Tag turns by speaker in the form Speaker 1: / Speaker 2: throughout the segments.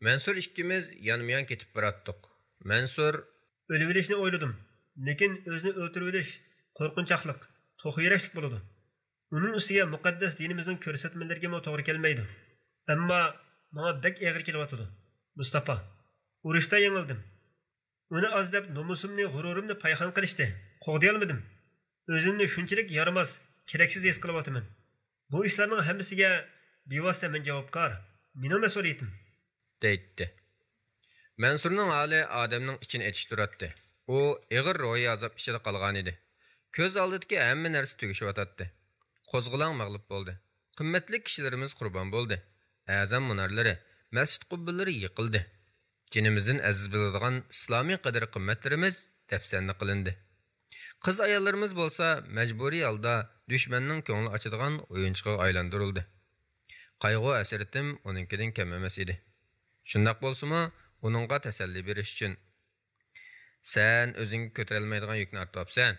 Speaker 1: Mansur ikkimiz yanma-yan ketib boratdik. Mansur
Speaker 2: o'lib o'lishni o'yladim. Lekin o'zini o'ltirib o'lish qo'rqinchaqliq, to'xiyraklik bo'ladi. Uning ustiga muqaddas dinimizning ko'rsatmalariga to'g'ri kelmaydi. Ammo menga bek og'ir kelyotdi. Mustafa, urushda yengildim. Uni azlab nomusimni, g'ururimni payxon qilishdi. Qo'g'day olmadim. O'zimni shunchalik yaramas, keraksiz his qilyapman. Bu ishlarning hammasiga bevosita men javobgar. Mening mas'uliyatim.
Speaker 1: deydi. Mansurning hali odamning ichini etishtiratdi. U og'ir ro'yi azob ichida qolgan edi. Ko'z oldidagi hamma narsa tugishyotdi. Qo'zg'olon mag'lub bo'ldi. Qimmatli kishilarimiz qurbon bo'ldi. Azam munarlari, masjid qubballari yiqildi. Dinimizdan aziz biladigan islomiy qadr qimmatlarimiz dafsanni qilindi. Qiz ayollarimiz bo'lsa majburiy holda dushmanning ko'ngli ochadigan o'yinchiqqa aylantirildi. Qayg'u asiritim uninkidan kam emas edi. Shundoq bo'lsa-mu, uningga tasalli berish uchun sen o'zing ko'tarolmaydigan yukni ortibsan.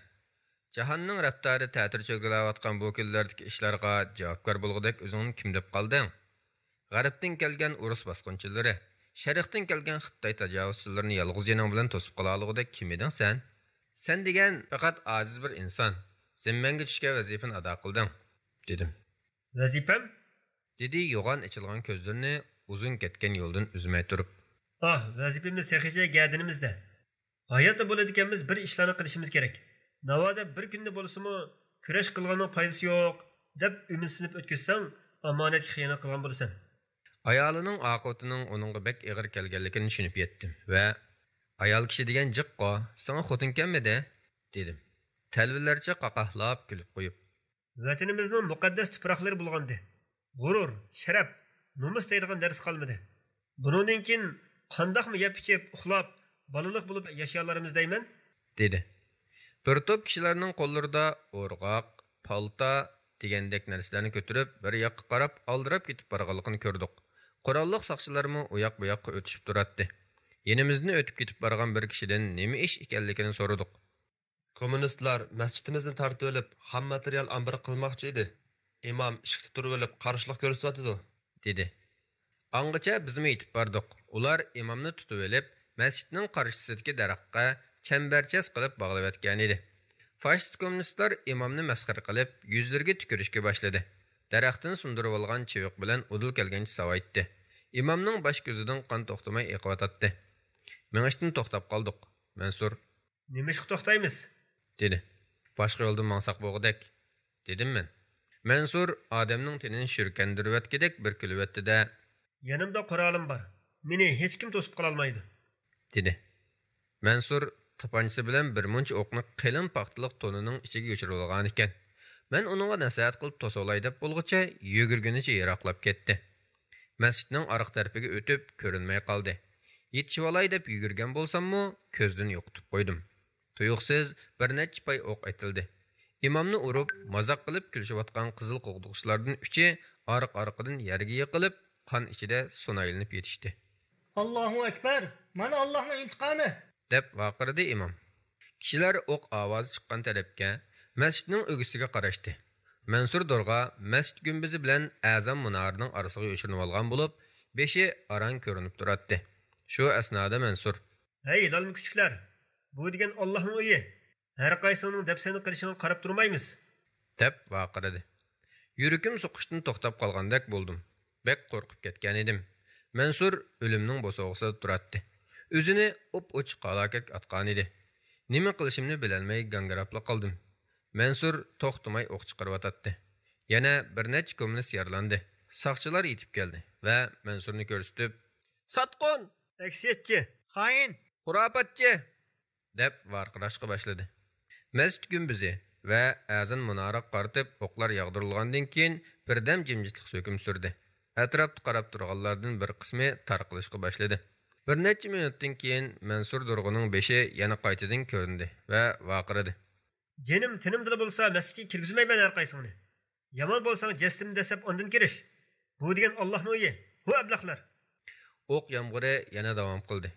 Speaker 1: Jahonning raftari ta'tir cho'g'ilayotgan bu kunlardagi ishlarga javobgar bo'lgudek o'zingni kim deb qolding? G'arbdan kelgan urus bosqinchilari, sharqdan kelgan Xitoy tajovuzchilarini yolg'iz jining bilan to'sib qola olgudek kim eding sen? Sen degan faqat ojiz bir inson. Zimmanga tushgan vazifani ado qilding, dedim.
Speaker 2: Vazifam?
Speaker 1: Dedi yo'g'on ichilgan ko'zlarini uzun ketgan yo'ldan uzmay turib.
Speaker 2: Vazifamiz sehicha gadinimizda. Hayotda bo'ladiganimiz bir ishlarni qilishimiz kerak. Navoda bir kunda bo'lsa-mu, kurash qilganning foydasi yo'q deb umidsinib o'tkazsang, omonatga xiyonat qilgan bo'lasan.
Speaker 1: Ayolining oqibatining uningga bek og'ir kelganligini tushunib yetdim va ayol kishi degan jiqqo, sana xotinkanmidi? dedim. Talvillarcha qaqahlab kulib qo'yib.
Speaker 2: Vatanimizning muqaddas tuproqlari bo'lgandi. G'urur, sharaf, nomus deydigan dars qolmadi. Bundan keyin qandoqmi yeb-ichib, uxlab, balaliq bo'lib yashaylarimiz deyman?
Speaker 1: dedi. Bir to'p kishilarning qo'llarida o'rg'oq, palta degandek narsalarni ko'tarib, bir yoqqa qarab, aldirab ketib borganligini ko'rdik. Qurolliq soqchilarmi u yoq bu yoqqa o'tishib turardi. Yenimizni o'tib ketib borgan bir kishidan nima ish ekanligini so'radik.
Speaker 3: Kommunistlar masjidimizni tartib olib, ham material ambir qilmoqchi edi. Imom ishqda turib olib, qarshilik ko'rsatyapti, dedi.
Speaker 1: Angacha bizmi yetib bordik. Ular imomni tutib olib, masjidning qarshisidagi daraxtga chambarchas qilib bog'lab yotgan edi. Faşist kommunistlar imomni masxar qilib, yuzlariga tükürishga boshladi. Daraxtdan sundirib olgan chiviq bilan udul kelgancha savoytdi. Imomning bosh ko'zidan qon to'xtamay eqiyotdi. Mengishdan to'xtab qoldik. Mansur,
Speaker 2: "Nimishqa to'xtaymiz?"
Speaker 1: dedi. "Boshqa yo'ldan mansaq bo'g'idek", dedim men. Mansur odamning tenini shirkandirayotgandek bir kulvatdi-da,
Speaker 2: "Yanimda Qur'onim bor. Meni hech kim to'sib qola olmaydi",
Speaker 1: dedi. Mansur tapanchasi bilan bir muncha o'qni qalin paxtaliq to'nining ichiga yo'shirib olgan ekan. Men uningga nasihat qilib to'solay deb bo'lguncha yugurgunicha yiroqlab ketdi. Masjidning orqa tarafiga o'tib ko'rinmay qoldi. Yetishib olay deb yugurgan bo'lsam-mu, ko'zdan yo'qitib qo'ydim. Tuyuqsiz bir necha pay o'q etildi. Imomni urib, mazoq qilib kulishayotgan qizil qo'g'duqchilardan uchi orqa-orqadan yerga yiqilib, qon ichida so'naylinib yetishdi.
Speaker 4: "Allohu akbar! Mana Allohning intiqomi!"
Speaker 1: deb vaqirdi imom. Kishilar o'q ovozi chiqqan tarafga, masjidning o'g'isiga qarashdi. Mansur Dorg'a masjid gumbizi bilan azam munarining orasiga yo'shirinib olgan bo'lib, beshi aran ko'rinib turardi. Shu asnoda Mansur:
Speaker 2: "Hey, dalmi kuchuklar! Bu degan Allohning uyi. Har qaysining dafsani qilishini qarab turmaymiz",
Speaker 1: deb vaqirdi. Yuragim so'qishdan to'xtab qolgandek bo'ldim. Bek qo'rqib ketgan edim. Mansur o'limning bo'sog'isida turardi. O'zini op-ochiq qalakak atgan edi. Nima qilishimni bilolmay gangrabla qoldim. Mansur to'xtamay o'q chiqarib Yana bir necha kommunist yaralandi. Saqchilar yetib keldi va Mansurni ko'rsatib, "Satqon,
Speaker 2: aksiyatchi,
Speaker 4: Xoin,
Speaker 1: xurofotchi!" deb varqirashga boshladi. Masjid gumbizi va azan munariga qaratib o'qlar yog'dirilgandan keyin birdam jimjitlik hukm surdi. Atrofga qarab turganlardan bir qismi tarqalishga boshladi. Bir necha minutdan keyin Mansur Durg'uning beshi yana qaytadan ko'rindi va vaqirdi:
Speaker 2: "Jenim tinimdili bo'lsa, masjidga kirgizmayman har qaysingni. Yomon bo'lsang jastimni desab ondan kirish. Bu degan Allohning uyi. Bu ablaqlar."
Speaker 1: O'q yomg'iri yana davom qildi.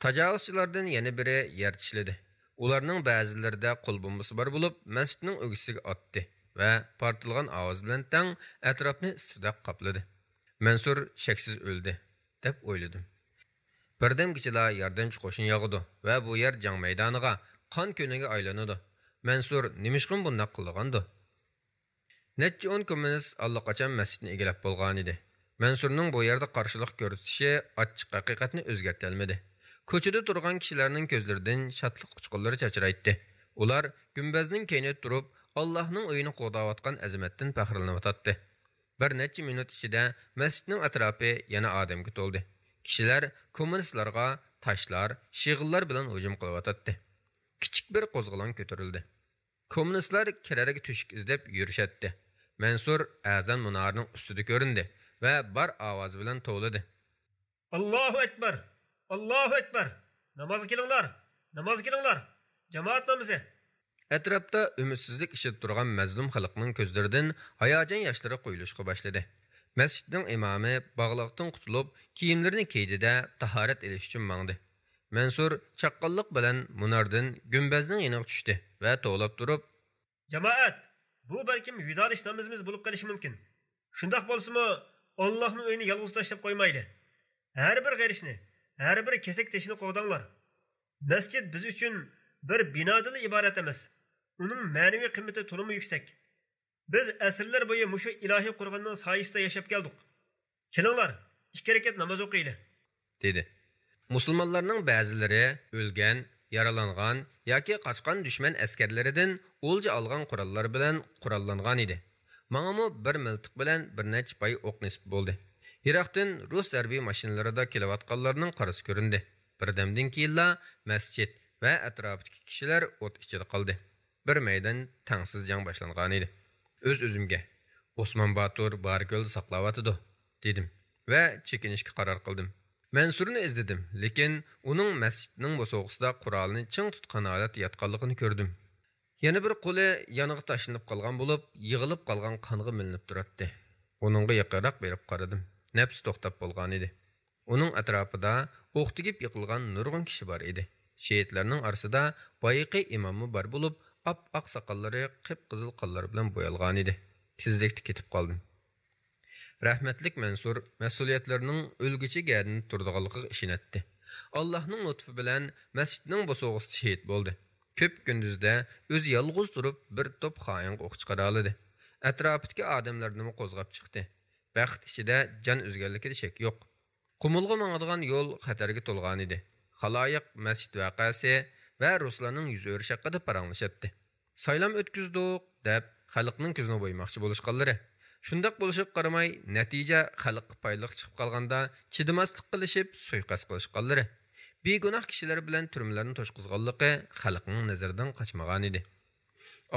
Speaker 1: Tajovuzchilardan yana biri yer tishladi. Ularning ba'zilarida qo'l bombasi bor bo'lib, masjidning o'g'isiga otdi va portilgan ovoz bilan tang atrofni istida qopladi. Mansur shaksiz o'ldi deb o'yladim. Birdamgichila yordamchi qo'shin yog'idi va bu yer jang maydoniga, qon ko'niga aylanadi. Mansur nimishqin bundoq qilgandi? Necha 10 kommunist allaqachon masjidni egallab bo'lgan edi. Mansurning bu yerda qarshilik ko'rsatishi ochiq haqiqatni o'zgartirolmadi. Ko'chada turgan kishilarning ko'zlaridan shodlik uchqunlari chachraydi. Ular gumbazning keynida turib, Allohning uyini qo'dayotgan azamatdan faxrlanayotdi. Bir necha minut ichida masjidning atrofi yana odamga to'ldi. Kishilar kommunistlarga tashlar, shig'illar bilan hujum qilayotdi. Kichik bir qo'zg'olon ko'tarildi. Kommunistlar kirarga tushuk izlab yurishadi. Mansur azan munarining ustida ko'rindi va bar ovoz bilan to'ladi.
Speaker 2: Allohu akbar! Allohu akbar! Namoz qilinglar! Namoz qilinglar! Jamoat namozi!
Speaker 1: Atrofda umidsizlik ichida turgan mazlum xalqning ko'zlaridan hayajon yoshlari quyilishga boshladi. Masjidning imomi bog'liqdan qutulib, kiyimlarini kiydida tahorat elish uchun mangdi. Mansur chaqqonlik bilan munardan gumbazning yoniga tushdi va to'lab turib,
Speaker 2: Jamoat, bu balkim vidolish namozimiz bo'lib qolishi mumkin. Shundoq bo'lsa-mu, Allohning uyini yolg'iz tashlab qo'ymaydi. Har bir g'irishni, har bir kesak teshini qo'ydinglar. Masjid biz uchun bir binodan iborat emas. Uning ma'naviy qiymati to'liq yuksak. Biz asrlar bo'yi mushu ilohiy Qur'onning soyasida yashab keldik. Kelinglar, 2 rakat namoz o'qiylik,
Speaker 1: dedi. Musulmonlarning ba'zilari o'lgan, yaralangan yoki qochgan dushman askarlaridan o'lja olgan qurollar bilan qurollangan edi. Mang'amu bir miltiq bilan bir necha pay o'q nisb bo'ldi. Iroqdan rus harbiy mashinalarida kelayotganlarning qarasi ko'rindi. Birdamdan keyinla masjid va atrofdagi kishilar o't ichida qoldi. Bir maydon tangsiz jang boshlangan edi. O'z-o'zimga Osman Batur bargölni saqlayotdi, dedim va chekinishga qaror qildim. Mansurni izladim, lekin uning masjidning bo'sog'isida qurolni ching tutgan holat yotganligini ko'rdim. Yana bir qo'li yoniga tashlanib qolgan bo'lib, yig'ilib qolgan qonga milinib turardi. Uningga yaqinroq berib qaradim. Nafs to'xtab bo'lgan edi. Uning atrofida o'q tegib yiqilgan nurg'un kishi bor edi. Shehidlarning orasida boyiqi imommi bor bo'lib, ap-oq soqollari qip-qizil qonlar bilan bo'yalgan edi. Tezlikda ketib qoldim. Rahmatlik Mansur mas'uliyatlarining o'lguchi gadini turdiganligiga ishonatdi. Allohning lutfi bilan masjidning bo'sog'isida shehid bo'ldi. Ko'p kunduzda o'zi yolg'iz turib bir to'p xoinga o'q chiqara oldi. Atrofidagi odamlarni qo'zg'ab chiqdi. Baxt ichida jon o'zgarligida shak yo'q. Qumulga mangadigan yo'l xatarga to'lgan edi. Xaloyiq masjid voqeasi va ruslarning yuz o'rishi haqida paranglashadi. Saylam o'tkizdik deb xalqning ko'zini bo'ymoqchi bo'lishganlari. Shundaq bo'lishiga qaramay, natija xalqqa payliq chiqib qolganda chidamaslik qilishib, suiqasd qilishganlari. Begunoh kishilar bilan turmalarni to'shqizganligi xalqning nazaridan qochmagan edi.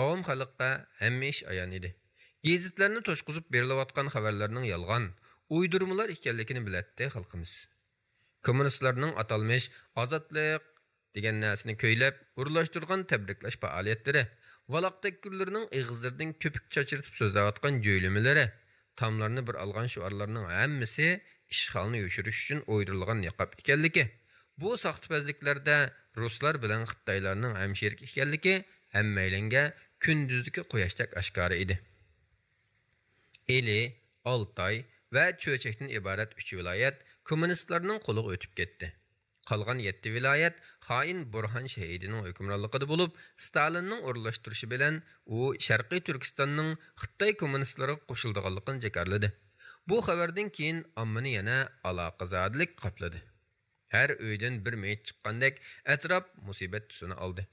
Speaker 1: Avom xalqqa hamma ish ayon edi. Gazetlarni to'shqizib berilayotgan xabarlarning yolg'on, uydurmalar ekanligini bilatdi xalqimiz. Kommunistlarning atalmish ozodlik degan narsani ko'ylab, urlashtirgan tabriklash faoliyatlari, valaqtakkurlarning ig'izlaridan köpük chachirtib so'zlayotgan jo'ylimalari, tamlarni bir algan shuarlarning hammasi ishg'olni yoshirish uchun o'ydirilgan niqob ekanligi. Bu saxtipazliklarda ruslar bilan Xitoylarning hamshirik ekanligi hammaylanga kunduzdagi quyoshdak oshkora edi. Eli, Altay va Cho'chakdan iborat 3 viloyat kommunistlarning qo'liga o'tib ketdi. Qolgan 7 viloyat xoin Burhan shahidining hukmronligida bo'lib, Stalinning o'rlashtirishi bilan u Sharqiy Turkistonning Xitoy kommunistlariga qo'shilganligini jakarladi. Bu xabardan keyin ommani yana aloqazodlik qopladi. Har uydan bir meyit chiqqandek atrof musibat tusini oldi.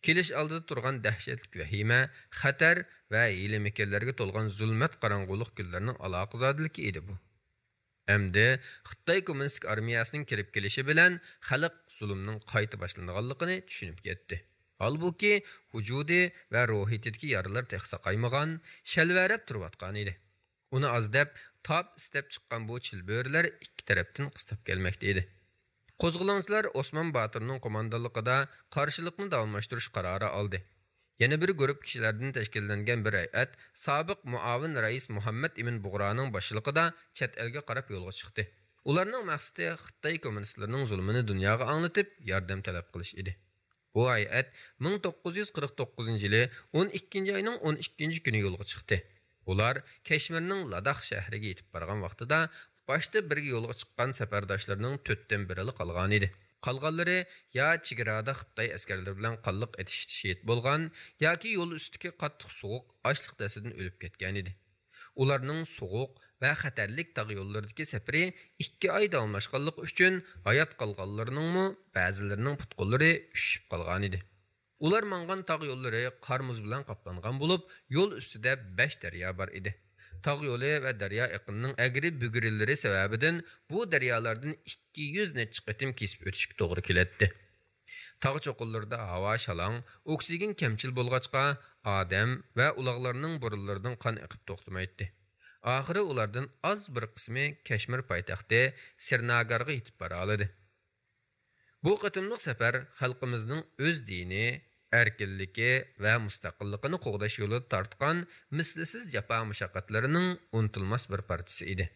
Speaker 1: Kelish oldida turgan dahshatli vahima, xatar va hiyla-mekanlarga to'lgan zulmat qorong'ulik kunlarning aloqazodligi edi bu. Endi Xitoy kommunistik armiyasining kirib kelishi bilan xalq zulmning qayta boshlanganligini tushunib ketdi. Halbuki vujudi va ruhiyatidagi yaralar texsa qaymagan, shalvarab turayotgan edi. Uni azdab, top istab chiqqan bu chilbörlar ikki tarafdan qistab kelmoqda edi. Qo'zg'olonchilar Osman Baturning qo'mondonligida qarshilikni davomlashtirish qarori oldi. Yana bir guruh kishilardan tashkillangan bir hay'at sobiq muavin rais Muhammad ibn Bug'roning boshchiligida chet elga qarab yo'lga chiqdi. Ularning maqsadi Xitoy kommunistlarining zulmini dunyoga anglatib, yordam talab qilish edi. Bu hay'at 1949-yili 12-oyning 12-kuni yo'lga chiqdi. Ular Kashmirning Ladakh shahriga yetib borgan vaqtida başta bir yo'lga chiqqan safardoshlarning 4dan biri qolgan edi. Qolganlari ya chegarada Xitoy askarlari bilan qanliq etishdi shehid bo'lgan yoki yo'l ustidagi qattiq sovuq ochliq dasidan o'lib ketgan edi. Ularning sovuq va xatarlik tog' yo'llaridagi safari 2 oy davomlashganligi uchun hayot qolganlarning ba'zilarining putqo'llari ushib qolgan edi. Ular mangan tog' yo'llari qor muz bilan qoplangan bo'lib, yo'l ustida 5 daryo bor edi. Tog' yo'li va daryo iqinining agri-bugrilari sababidan bu daryolardan 200 necha qatim kesib o'tishga to'g'ri keladi. Tog' cho'qillarida havo shalang, oksigen kamchil bo'lg'achqa odam va uloqlarning burunlaridan qon eqib to'xtamaydi. Oxiri ulardan oz bir qismi Kashmir poytaxti Srinagarga yetib bora oladi. Bu qatimliq safar xalqimizning o'z dini, erkinligi va mustaqilligini qo'g'dash yo'lida tortgan mislsiz jafo mushaqqatlarining unutilmas bir parchasi edi.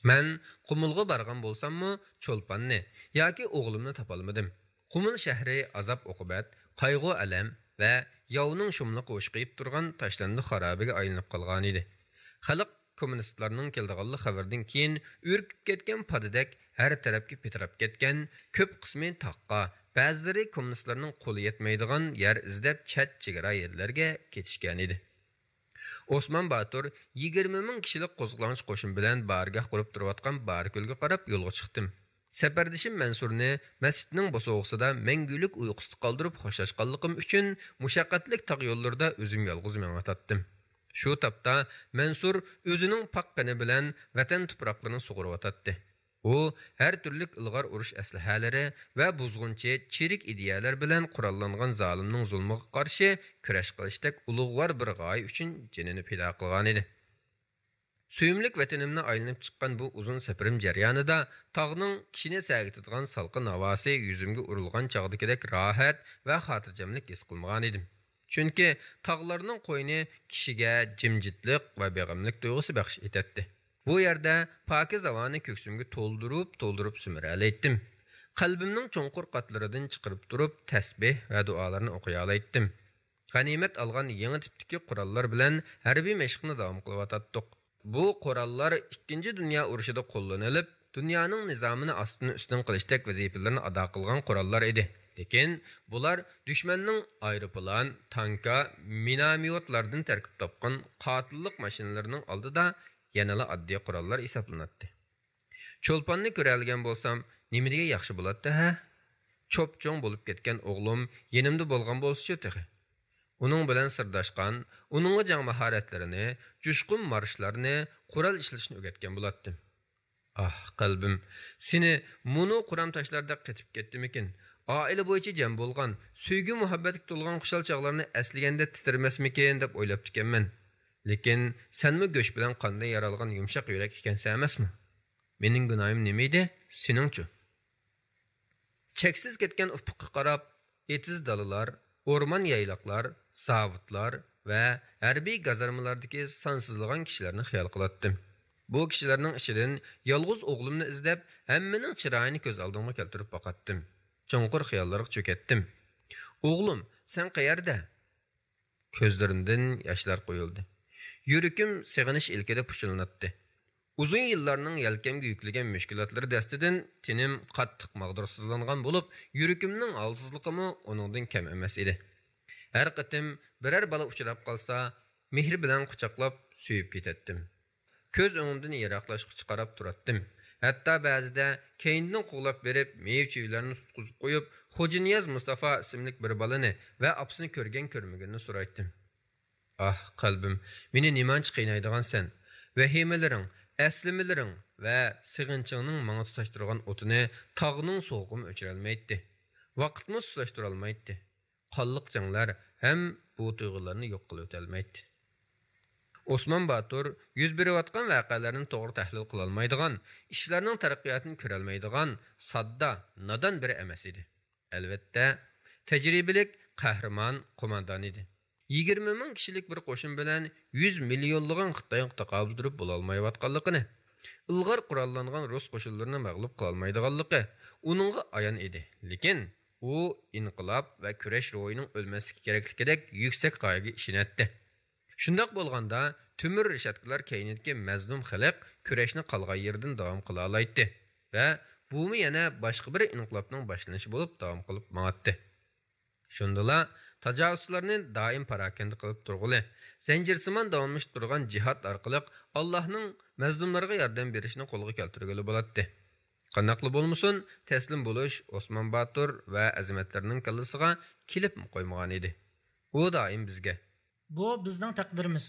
Speaker 1: Men Qumulga borgan bo'lsam-mu, Cho'lponni yoki o'g'limni topolmadim. Qumul shahri azob oqibat, qayg'u alam va yovning shumliqi o'shqiyib turgan tashlandiq xarobaga aylanib qolgan edi. Xalq kommunistlarning keldiganlik xabardan keyin urkib ketgan padadak har tarafga petirab ketgan, ko'p qismi taqqa, ba'zilari kommunistlarning qo'li yetmaydigan yer izlab chat chegara yerlarga ketishgan edi. Osman Batur 20 ming kishilik qo'zg'olonchi qo'shin bilan bargah qurib turayotgan Barko'lga qarab yo'lga chiqdim. Sapardishim Mansurni masjidning bo'sog'isida mangulik uyqusiz qoldirib xo'shlashganligim uchun mushaqqatli tog' yo'llarda o'zim yolg'iz mengatatdim. Shu tapda Mansur o'zining paqqani bilan vatan tuproqlarini sug'urib U har turli ilg'or urush aslahalari va buzg'unchi chirik ideyalar bilan qurollangan zolimning zulmiga qarshi kurash qilishdek ulug'vor bir g'oya uchun jinini pido qilgan edi. Suyimlik vatanimni aylanib chiqqan bu uzun safarim jarayonida tog'ning kishini sag'itadigan salqin havosi yuzimga urilgan chog'dagidek rohat va xotirjamlik his qilmagan edim. Chunki tog'larning qo'yni kishiga jimjitlik va beg'amlik tuyg'usi baxsh etadi. Bu yerda pokiz havoni ko'ksimga to'ldirib sumiralaytdim. Qalbimning cho'nqur qatlaridan chiqarib turib tasbih va duolarni o'qiy olaytdim. G'animat olgan yangi tipdagi qurollar bilan harbiy mashqni davom qilyotdik. Bu qurollar 2 dunyo urushida qo'llanilib, dunyoning nizomini ostin-ustin qilishdek vazifalarni ado qilgan qurollar edi. Lekin bular dushmanning aeroplan, tanka, minomyotlardan tarkib topgan qotillik mashinalarining oldida yanala oddiy qurollar hisoblanadi. Cho'lponni ko'ralgan bo'lsam, nima degan yaxshi bo'ladi ha? Cho'p-cho'ng bo'lib ketgan o'g'lim yenimda bo'lgan bo'lsa-chi tixi. Uning bilan sirdashgan, uningga jang mahoratlarini, jushqun marshlarni, qurol ishlashni o'rgatgan bo'lardim. Ah, qalbim, seni munu quram tashlarda qetib ketdimikin? Oila bo'yicha jam bo'lgan, suygu muhabbatga to'lgan xushal chog'larni aslaganda titirmasmikin deb o'ylab ekanman. Lekin senmi go'sh bilan qanday yaralgan yumshoq yurak ekansan emasmi? Mening gunoyim nima edi? Seningchi. Cheksiz ketgan ufqqa qarab, etiz dalalar, o'rmon yayloqlar, savutlar va harbiy gazarmalardagi sonsizlagan kishilarni xayol qilatdim. Bu kishilarning ichidan yolg'iz o'g'limni izlab, hammaning chiroyini ko'z oldimga keltirib boqatdim. Cho'nqur xayollarga cho'katdim. O'g'lim, sen qayerda? Ko'zlarimdan yoshlar qo'yildi. Yurakim sig'inish ilkida pushilnatdi. Uzun yillarning yelkamga yuklagan mushkulotlari dastidan tenim qattiq mag'dursizlangan bo'lib, yurakimning holsizligimi uningdan kam emas edi. Har qatim biror bola uchrab qolsa, mehr bilan quchoqlab suyib ketatdim. Ko'z o'ngimdan yiroqlashga qarab turatdim. Hatto ba'zida keyindan qo'llab berib, mevchilarni tutqizib qo'yib, Xo'janiyaz Mustafa ismli bir bolani va opsini ko'rmaganini so'raydim. Ah, qalbim, meni nimancha qiynaydigan sen? Vahimalaring, aslimalaring va sig'inchingning menga tutashtirgan o'tini tog'ning so'g'imi o'chirolmaydi. Vaqtni sustlashtirolmaydi. Qonliq janglar ham bu tuyg'ularni yo'q qilib o'tolmaydi. Osman Batur yuz berayotgan voqealarni to'g'ri tahlil qila olmaydigan, ishlarning taraqqiyotini ko'ra olmaydigan, sodda, nodon biri emas edi. Albatta, tajribalik qahramon qo'mondon edi. 20 ming kishilik bir qo'shin bilan 100 millionlagan Xitoyga taqobil turib bo'la olmayotganligini, ilg'or qurollangan rus qo'shinlarini mag'lub qila olmaydiganligi uningga ayon edi. Lekin u inqilob va kurash ruhining o'lmasligi kerakligidek yuksak qoyaga ishonatdi. Shundoq bo'lganda tümür rishatkalar keynidagi mazlum xalq kurashni qolgan yerdan davom qila oladi va bumi yana boshqa bir inqilobning boshlanishi bo'lib davom qilib mang'atdi. Shundala tajovuzchilarni doim parakanda qilib turg'uli, zanjirsimon davomlashib turgan jihad orqali Allohning mazlumlarga yordam berishini qo'lga keltirgili bo'ladi. Qanaqli bo'lmasin, taslim bo'lish Osman Batur va azimatlarning kallasiga kelib qo'ymagan edi. U doim bizga
Speaker 4: Bu bizning taqdirimiz.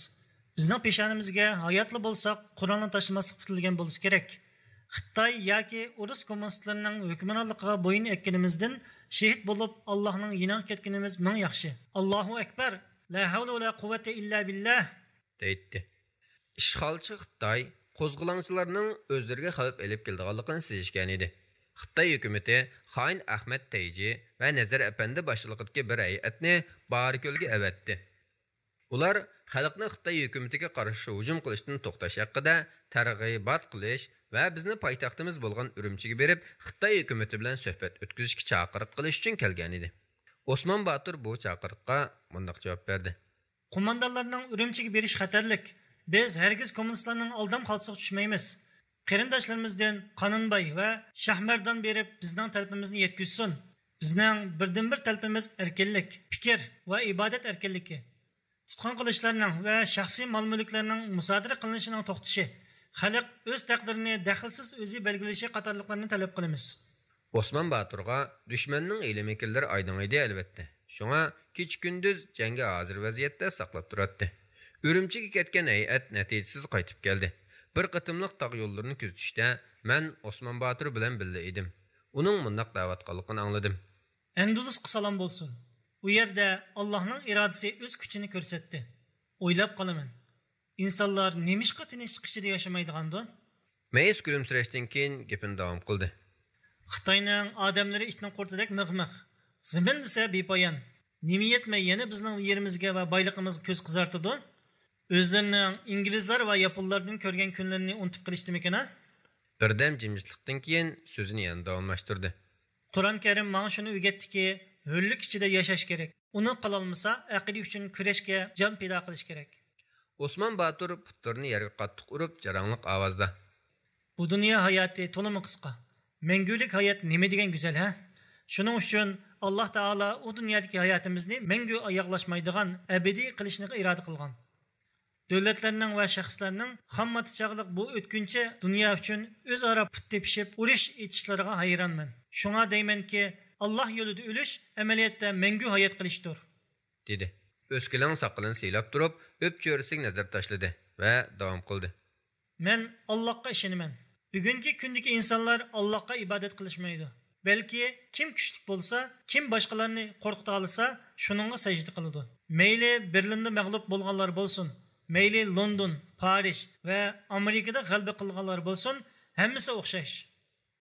Speaker 4: Bizning peshonimizga hayotli bo'lsak, Qur'onni tashlamaslik tutilgan bo'lishi kerak. Xitoy yoki Rus kommunistlarining hukmronligiga bo'yin ekkanimizdan shahid bo'lib Allohning yiniga ketganimiz ming yaxshi. Allohu akbar. La havla va la quvvata illa billah.
Speaker 1: deydi. İşğalçı Xitoy qo'zg'olonchilarning o'zlariga xavf elib kelganligini sezishgan edi. Xitoy hukumati Xoin Ahmad Tayji va Nazar Apandi boshchiligidagi bir hay'atni Barikölga avatdi. Ular xalqni Xitoy hukumatiga qarshi hujum qilishdan to'xtash haqida targ'ibot qilish va bizni poytaxtimiz bo'lgan Urumchiga berib, Xitoy hukumati bilan suhbat o'tkazishga chaqiriq qilish uchun kelgan edi. Osman Batur bu chaqiriqqa bunday javob berdi.
Speaker 4: Qo'mondonlarning Urumchiga berish xatarlik. Biz hergiz kommunistlarning aldam xalqsiga tushmaymiz. Qarindoshlarimizdan Qonunboy va Shahmardan berib bizning talabimizni yetkazsin. Bizning birdan-bir talabimiz erkinlik, fikr va ibodat erkinligi. Tutqun qilishlarning va shaxsiy mol-mulklarning musodara qilinishining to'xtashi, xalq o'z taqdirini daxlsiz o'zi belgilashi qatorliqlarni talab qilamiz.
Speaker 1: Osman Baturga dushmanning ilmikilleri aydın edi elbette. Şuna keç-gündüz jangga hazır vaziyatda saqlab turadi. Urumchiga ketgan hay'at natijasiz qaytib keldi. Bir qatımlıq taq yo'llarini kuzatishda men Osman Batur bilan birga edim. Uning mundaq da'vat qilganligini angladim.
Speaker 4: Endulusqa salom bo'lsin. U yerda Allohning irodasi o'z kuchini ko'rsatdi. O'ylab qolaman. İnsanlar nemishqa tinchlik ichida yashamaydigandi?
Speaker 1: Mayis kulimsirashdan keyin gapini davom qildi.
Speaker 4: Xitoyning odamlari itning qurtidek mig'miq. Zimin desa bepoyon. Nima yetmay yana bizning yerimizga va boyligimizga ko'z qizartidi? O'zlarining inglizlar va yaponlardan ko'rgan kunlarini unutib qilishdimikan?
Speaker 1: Birdam jimjitlikdan keyin so'zini yana davomlashtirdi.
Speaker 4: Qur'on Karim menga shuni o'rgatdiki, ho'llik ichida yashash kerak. Uni qila olmasa, aqida uchun kurashga jon pido qilish kerak.
Speaker 1: Osman Batur putlarini yerga qattiq urib, jaranglik ovozda:
Speaker 4: Bu dunyo hayoti to'limi qisqa. Mangulik hayot nima degan go'zal, ha? Shuning uchun Alloh taolo u dunyodagi hayotimizni mangu oyoqlashmaydigan abadiy qilishni iroda qilgan. Davlatlarning va shaxslarning hammati chog'liq bu o'tkinchi dunyo uchun o'zaro put tepishib, urush etishlariga hayronman. Shunga deymanki, Alloh yo'lida o'lish amaliyotda mangu hayot qilishdir,
Speaker 1: dedi. O'skilan saqilini siylab turib, o'pcho'risiga nazar tashladi va davom qildi.
Speaker 4: Men Allohga ishonaman. Bugungi kundagi insonlar Allohga ibodat qilishmaydi. Balki kim kuchli bo'lsa, kim boshqalarni qo'rqita olsa, shuningga sajda qiladi. Mayli Berlinda mag'lub bo'lganlar bo'lsin, mayli London, Parij va Amerikada g'alaba qilganlar bo'lsin, hammasi o'xshash.